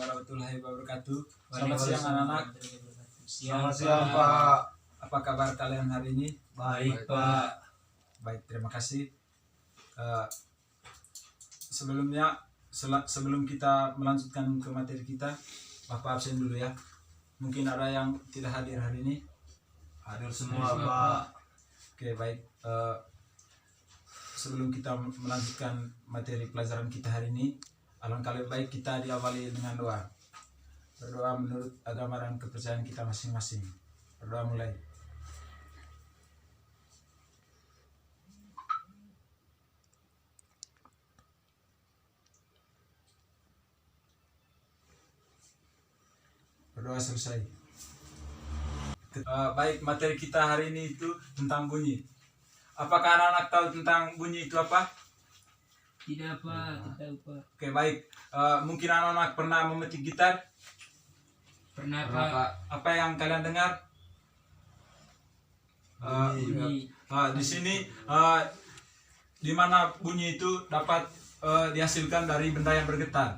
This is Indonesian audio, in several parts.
warahmatullahi wabarakatuh. Selamat siang anak-anak. Selamat siang Pak. Apa kabar kalian hari ini? Baik Pak. Baik, terima kasih. Sebelumnya, sebelum kita melanjutkan ke materi kita, Bapak absen dulu ya. Mungkin ada yang tidak hadir hari ini. Hadir semua Pak. Oke, baik. Sebelum kita melanjutkan materi pelajaran kita hari ini, alangkah lebih baik kita diawali dengan doa. Berdoa menurut agama dan kepercayaan kita masing-masing. Berdoa mulai. Berdoa selesai. Baik, materi kita hari ini itu tentang bunyi. Apakah anak-anak tahu tentang bunyi itu apa? Tidak Pak, tidak tahu Pak. Oke, baik. Mungkin anak-anak pernah memetik gitar? Pernah Pak. Apa yang kalian dengar? Bunyi. Di sini di mana bunyi itu dapat dihasilkan dari benda yang bergetar.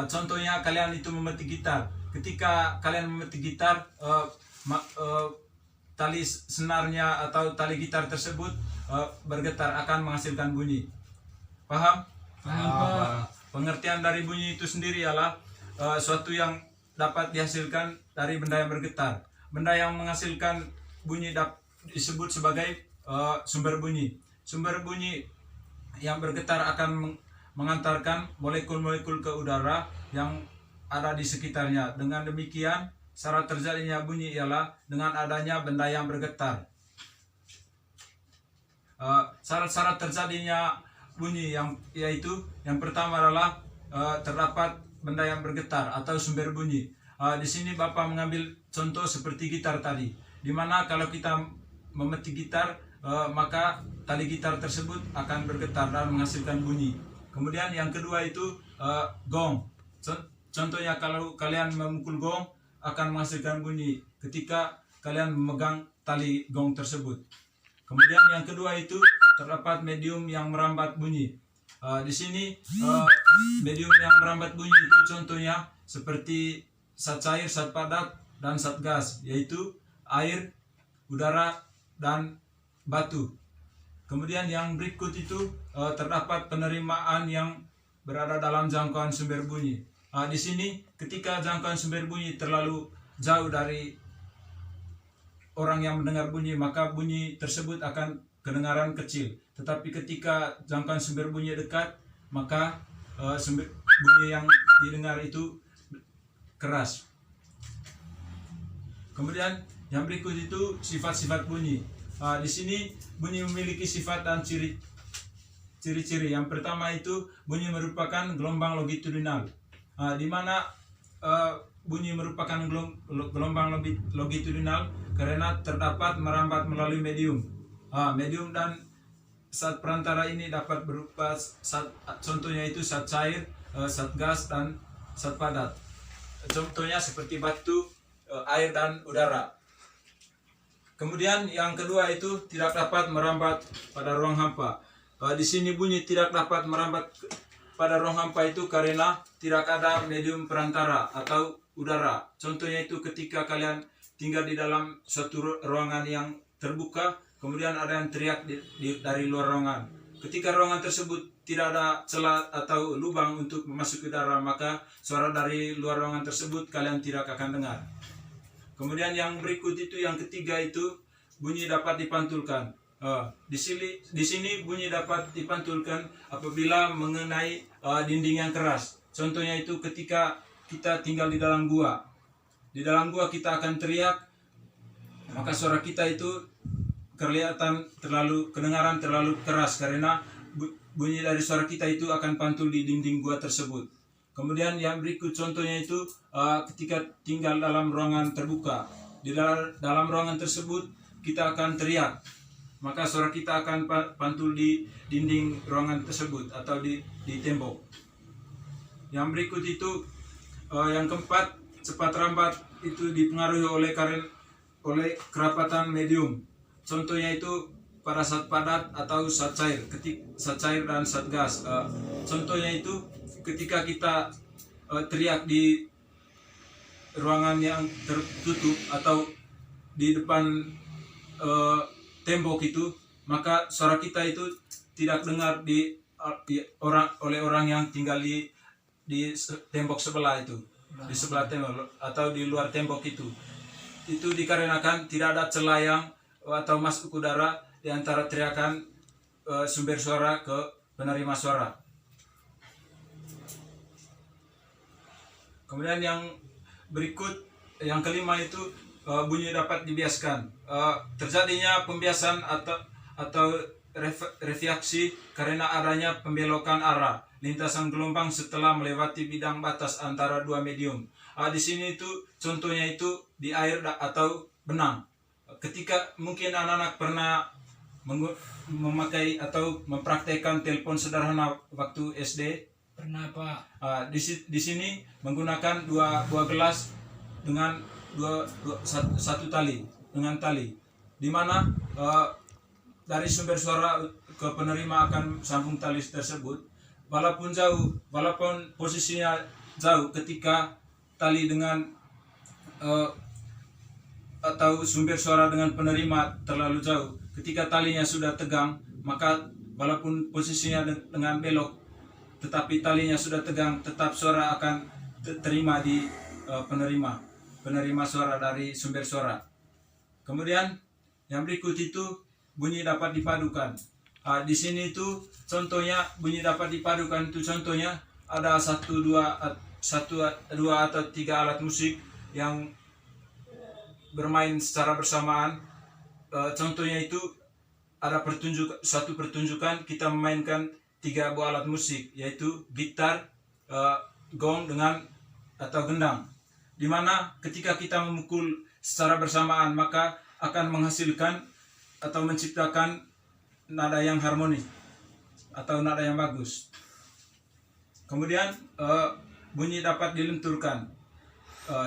Contohnya kalian itu memetik gitar. Ketika kalian memetik gitar, tali senarnya atau tali gitar tersebut bergetar akan menghasilkan bunyi. Paham? Paham Pak. Pengertian dari bunyi itu sendiri ialah suatu yang dapat dihasilkan dari benda yang bergetar. Benda yang menghasilkan bunyi disebut sebagai sumber bunyi. Sumber bunyi yang bergetar akan mengantarkan molekul-molekul ke udara yang ada di sekitarnya. Dengan demikian, syarat terjadinya bunyi ialah dengan adanya benda yang bergetar. Syarat-syarat terjadinya bunyi yaitu yang pertama adalah terdapat benda yang bergetar atau sumber bunyi. Di sini Bapak mengambil contoh seperti gitar tadi, di mana kalau kita memetik gitar maka tali gitar tersebut akan bergetar dan menghasilkan bunyi. Kemudian yang kedua itu gong. Contohnya kalau kalian memukul gong akan menghasilkan bunyi ketika kalian memegang tali gong tersebut. Kemudian yang kedua itu terdapat medium yang merambat bunyi. Di sini medium yang merambat bunyi itu contohnya seperti zat cair, zat padat, dan zat gas, yaitu air, udara, dan batu. Kemudian yang berikut itu terdapat penerimaan yang berada dalam jangkauan sumber bunyi. Di sini ketika jangkauan sumber bunyi terlalu jauh dari orang yang mendengar bunyi, maka bunyi tersebut akan kedengaran kecil. Tetapi ketika jangkauan sumber bunyi dekat, maka sumber bunyi yang didengar itu keras. Kemudian yang berikut itu sifat-sifat bunyi. Di sini bunyi memiliki sifat dan ciri-ciri. Yang pertama itu bunyi merupakan gelombang longitudinal. Di mana bunyi merupakan gelombang longitudinal karena terdapat merambat melalui medium. Medium dan zat perantara ini dapat berupa contohnya itu zat cair, zat gas, dan zat padat. Contohnya seperti batu, air, dan udara. Kemudian yang kedua itu tidak dapat merambat pada ruang hampa. Di sini bunyi tidak dapat merambat pada ruang hampa itu karena tidak ada medium perantara atau udara. Contohnya itu ketika kalian tinggal di dalam suatu ruangan yang terbuka, kemudian ada yang teriak dari luar ruangan. Ketika ruangan tersebut tidak ada celah atau lubang untuk memasuki udara, maka suara dari luar ruangan tersebut kalian tidak akan dengar. Kemudian yang berikut itu yang ketiga itu bunyi dapat dipantulkan. Di sini bunyi dapat dipantulkan apabila mengenai dinding yang keras. Contohnya itu ketika kita tinggal di dalam gua. Di dalam gua kita akan teriak, maka suara kita itu kedengaran terlalu keras karena bunyi dari suara kita itu akan pantul di dinding gua tersebut. Kemudian yang berikut contohnya itu ketika tinggal dalam ruangan terbuka. Di dalam ruangan tersebut kita akan teriak, maka suara kita akan pantul di dinding ruangan tersebut atau di tembok. Yang berikut itu yang keempat, cepat rambat itu dipengaruhi oleh kerapatan medium. Contohnya itu pada zat padat atau zat cair dan zat gas. Contohnya itu ketika kita teriak di ruangan yang tertutup atau di depan tembok itu, maka suara kita itu tidak dengar oleh orang yang tinggal di tembok sebelah itu, di sebelah tembok atau di luar tembok itu. Itu dikarenakan tidak ada celah yang atau masuk udara di antara teriakan sumber suara ke penerima suara. Kemudian yang berikut, yang kelima itu bunyi dapat dibiaskan. Terjadinya pembiasan atau refleksi karena adanya pembelokan arah lintasan gelombang setelah melewati bidang batas antara dua medium. Di sini itu contohnya itu di air atau benang. Ketika mungkin anak-anak pernah memakai atau mempraktekkan telepon sederhana waktu SD. Pernah Pak. Di sini menggunakan dua gelas dengan satu tali dengan tali, di mana dari sumber suara ke penerima akan sambung tali tersebut, walaupun posisinya jauh, ketika tali dengan atau sumber suara dengan penerima terlalu jauh, ketika talinya sudah tegang, maka walaupun posisinya dengan belok tetapi talinya sudah tegang, tetap suara akan terima di penerima suara dari sumber suara. Kemudian yang berikut itu bunyi dapat dipadukan. Di sini itu contohnya bunyi dapat dipadukan itu contohnya ada dua atau tiga alat musik yang bermain secara bersamaan. Contohnya itu ada suatu pertunjukan kita memainkan 3 buah alat musik, yaitu gitar, gong dengan atau gendang, di mana ketika kita memukul secara bersamaan maka akan menghasilkan atau menciptakan nada yang harmonis atau nada yang bagus. Kemudian bunyi dapat dilenturkan.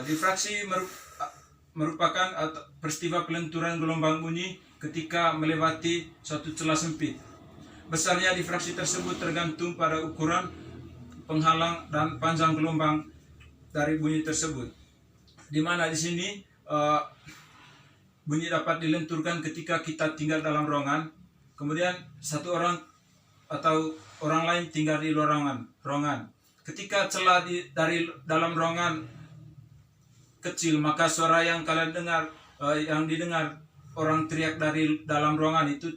Difraksi merupakan peristiwa pelenturan gelombang bunyi ketika melewati suatu celah sempit. Besarnya difraksi tersebut tergantung pada ukuran penghalang dan panjang gelombang dari bunyi tersebut. Di mana di sini bunyi dapat dilenturkan ketika kita tinggal dalam ruangan, kemudian satu orang atau orang lain tinggal di luar ruangan. Ketika celah dari dalam ruangan kecil, maka suara yang kalian dengar, yang didengar orang teriak dari dalam ruangan itu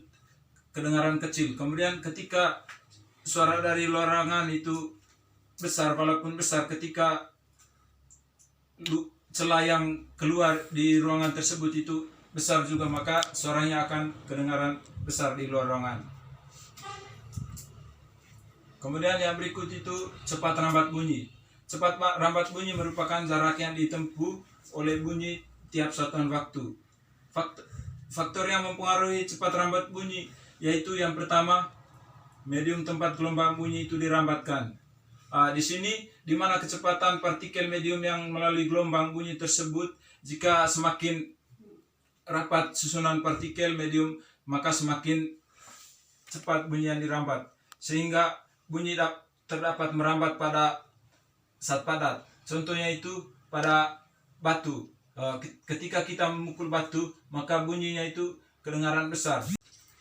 kedengaran kecil. Kemudian ketika suara dari luar ruangan itu besar, walaupun besar, ketika celah yang keluar di ruangan tersebut itu besar juga, maka suaranya akan kedengaran besar di luar ruangan. Kemudian yang berikut itu cepat rambat bunyi. Cepat rambat bunyi merupakan jarak yang ditempuh oleh bunyi tiap satuan waktu. Faktor yang mempengaruhi cepat rambat bunyi yaitu yang pertama, medium tempat gelombang bunyi itu dirambatkan. Di sini di mana kecepatan partikel medium yang melalui gelombang bunyi tersebut, jika semakin rapat susunan partikel medium, maka semakin cepat bunyi yang dirambat, sehingga bunyi terdapat merambat pada saat padat. Contohnya itu pada batu. Ketika kita memukul batu, maka bunyinya itu kedengaran besar.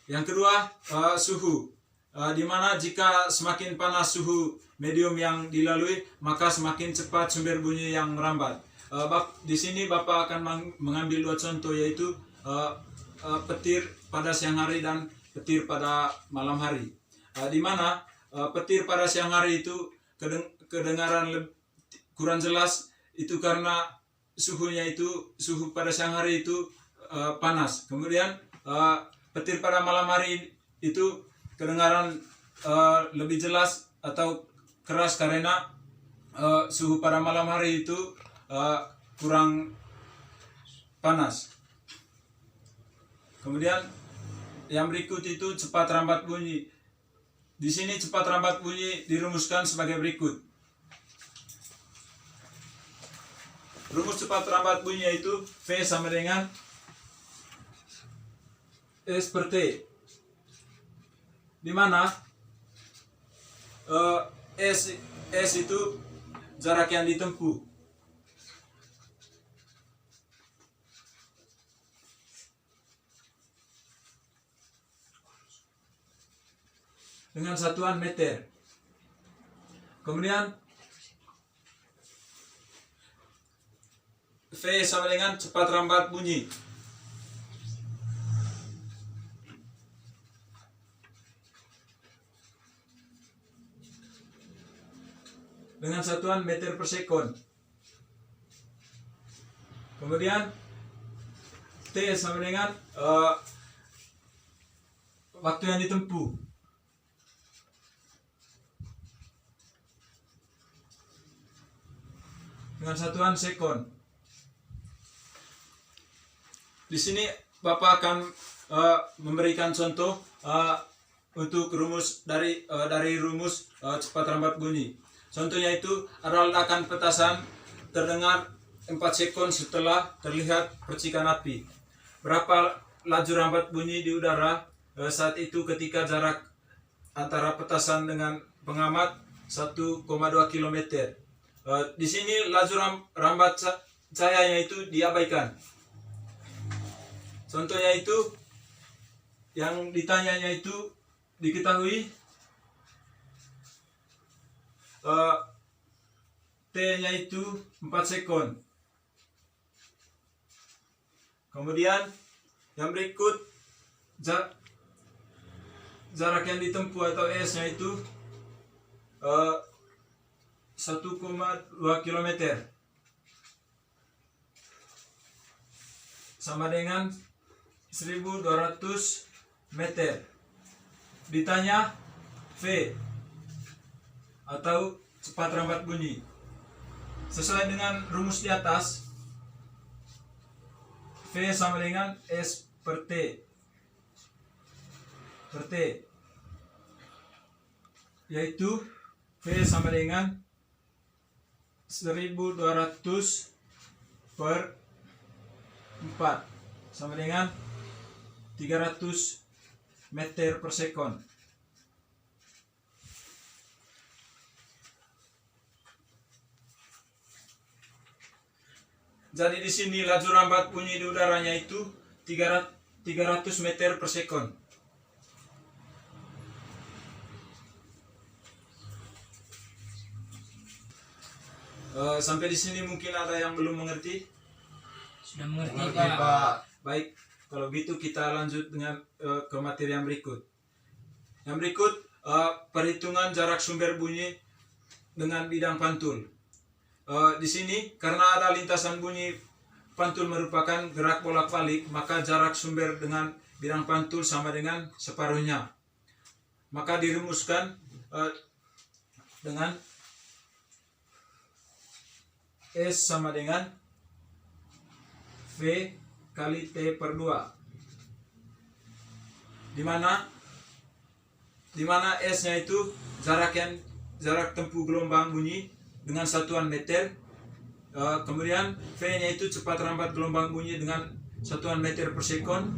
Yang kedua, suhu. Di mana jika semakin panas suhu medium yang dilalui, maka semakin cepat sumber bunyi yang merambat. Di sini Bapak akan mengambil 2 contoh, yaitu petir pada siang hari dan petir pada malam hari. Di mana petir pada siang hari itu kedengaran kurang jelas, itu karena suhu pada siang hari itu panas. Kemudian petir pada malam hari itu kedengaran lebih jelas atau keras karena suhu pada malam hari itu kurang panas. Kemudian yang berikut itu cepat rambat bunyi. Di sini cepat rambat bunyi dirumuskan sebagai berikut. Rumus cepat rambat bunyi yaitu V sama dengan S per T, di mana S itu jarak yang ditempuh. Dengan satuan meter. Kemudian V sama dengan cepat rambat bunyi. Dengan satuan meter per sekon. Kemudian T sama dengan waktu yang ditempuh. Dengan satuan sekon. Di sini Bapak akan memberikan contoh untuk rumus dari rumus cepat rambat bunyi. Contohnya itu adalah ledakan petasan terdengar 4 sekon setelah terlihat percikan api. Berapa laju rambat bunyi di udara saat itu ketika jarak antara petasan dengan pengamat 1,2 km. Di sini laju rambat cahayanya itu diabaikan. Contohnya itu yang ditanyanya itu diketahui T-nya itu 4 sekon. Kemudian yang berikut jarak yang ditempuh atau S-nya itu 1,2 km. Sama dengan 1200 meter. Ditanya V atau cepat rambat bunyi. Sesuai dengan rumus di atas, V sama dengan S per T. Yaitu V sama dengan 1200 per 4 sama dengan 300 meter per sekon. Jadi di sini laju rambat bunyi di udaranya itu 300 meter per sekon. Sampai di sini mungkin ada yang belum mengerti. Sudah mengerti, Mengerti, Pak. Pak. Baik, kalau gitu kita lanjut dengan ke materi yang berikut. Yang berikut perhitungan jarak sumber bunyi dengan bidang pantul. Di sini karena ada lintasan bunyi pantul merupakan gerak bolak-balik, maka jarak sumber dengan bidang pantul sama dengan separuhnya. Maka dirumuskan dengan S sama dengan V kali T per 2. Di mana S-nya itu jarak tempuh gelombang bunyi dengan satuan meter. Kemudian V-nya itu cepat rambat gelombang bunyi dengan satuan meter per sekon.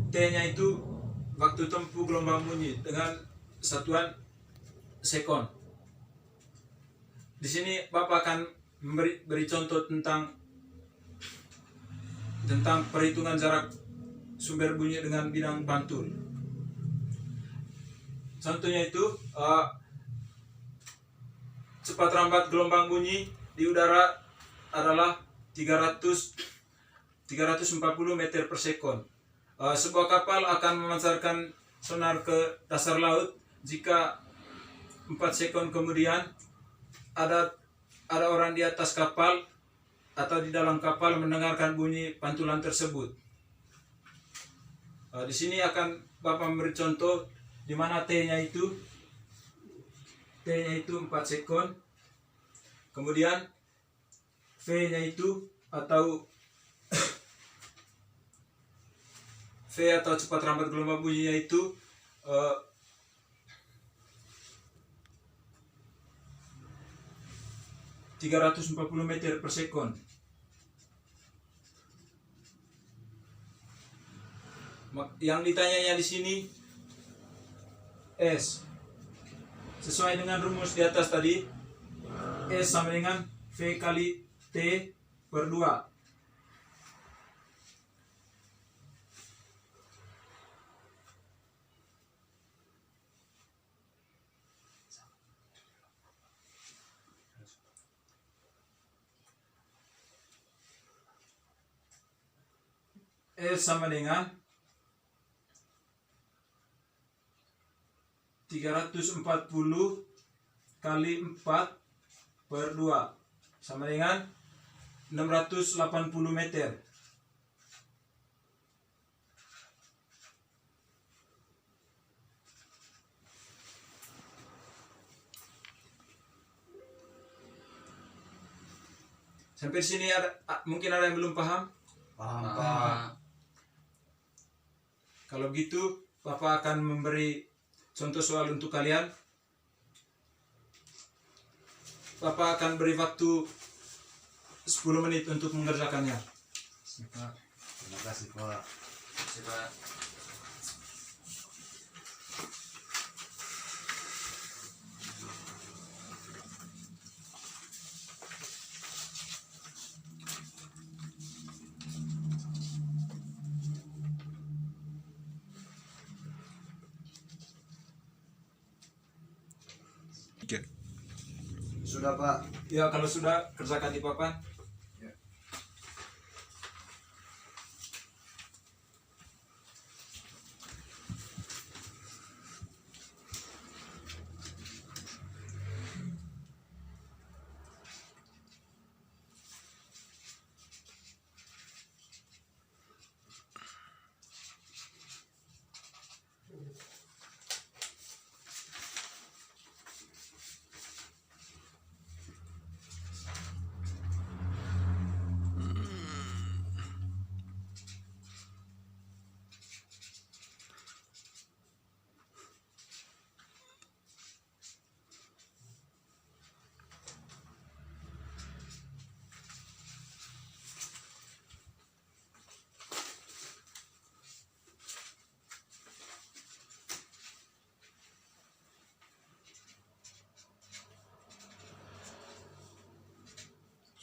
T-nya itu waktu tempuh gelombang bunyi dengan satuan sekon. Di sini Bapak akan beri contoh tentang perhitungan jarak sumber bunyi dengan bidang pantul. Contohnya itu cepat rambat gelombang bunyi di udara adalah 340 meter per sekon. Sebuah kapal akan memancarkan sonar ke dasar laut. Jika 4 sekon kemudian ada orang di atas kapal atau di dalam kapal mendengarkan bunyi pantulan tersebut. Di sini akan Bapak memberi contoh di mana T-nya itu 4 sekon. Kemudian V-nya itu atau V atau cepat rambat gelombang bunyinya itu 340 meter per sekon. Yang ditanyanya di sini S. Sesuai dengan rumus di atas tadi, S sama dengan V kali T per 2. S sama dengan 340 kali 4 per 2 sama dengan 680 meter. Sampai sini mungkin ada yang belum paham? Paham, Pak. Kalau begitu, Bapak akan memberi contoh soal untuk kalian. Bapak akan beri waktu 10 menit untuk mengerjakannya. Terima kasih, Pak. Coba. Sudah, Pak. Ya, kalau sudah, kerjakan di papan.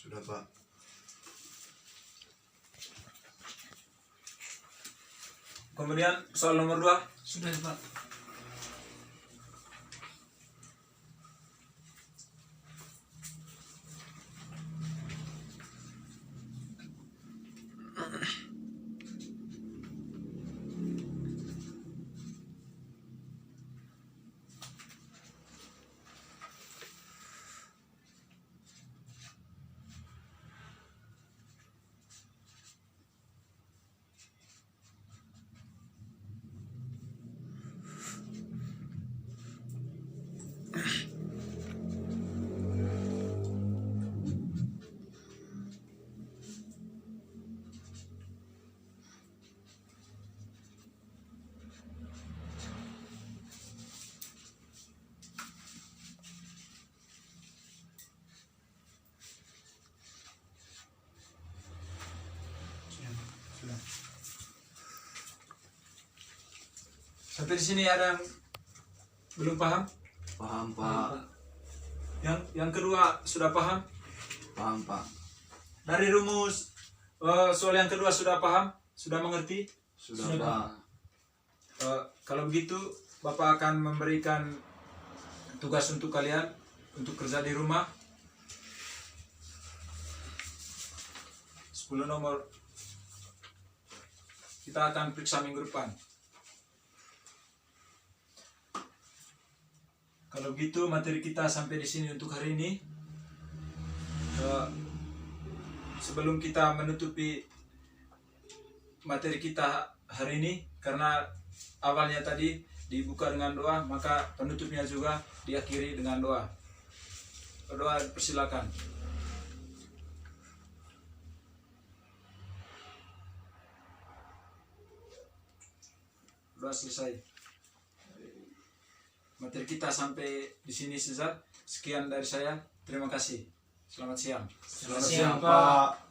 Sudah, Pak. Kemudian soal nomor 2. Sudah, Pak. Sampai di sini ada yang belum paham? Paham, Pak. Yang kedua sudah paham? Paham, Pak. Dari rumus soal yang kedua sudah paham? Sudah mengerti? Sudah, Pak. Kalau begitu, Bapak akan memberikan tugas untuk kalian untuk kerja di rumah. 10 nomor. Kita akan periksa minggu depan. Kalau begitu, materi kita sampai di sini untuk hari ini. Sebelum kita menutupi materi kita hari ini, karena awalnya tadi dibuka dengan doa, maka penutupnya juga diakhiri dengan doa. Doa, persilakan. Doa selesai. Materi kita sampai di sini selesai. Sekian dari saya. Terima kasih. Selamat siang. Selamat siang, Pak.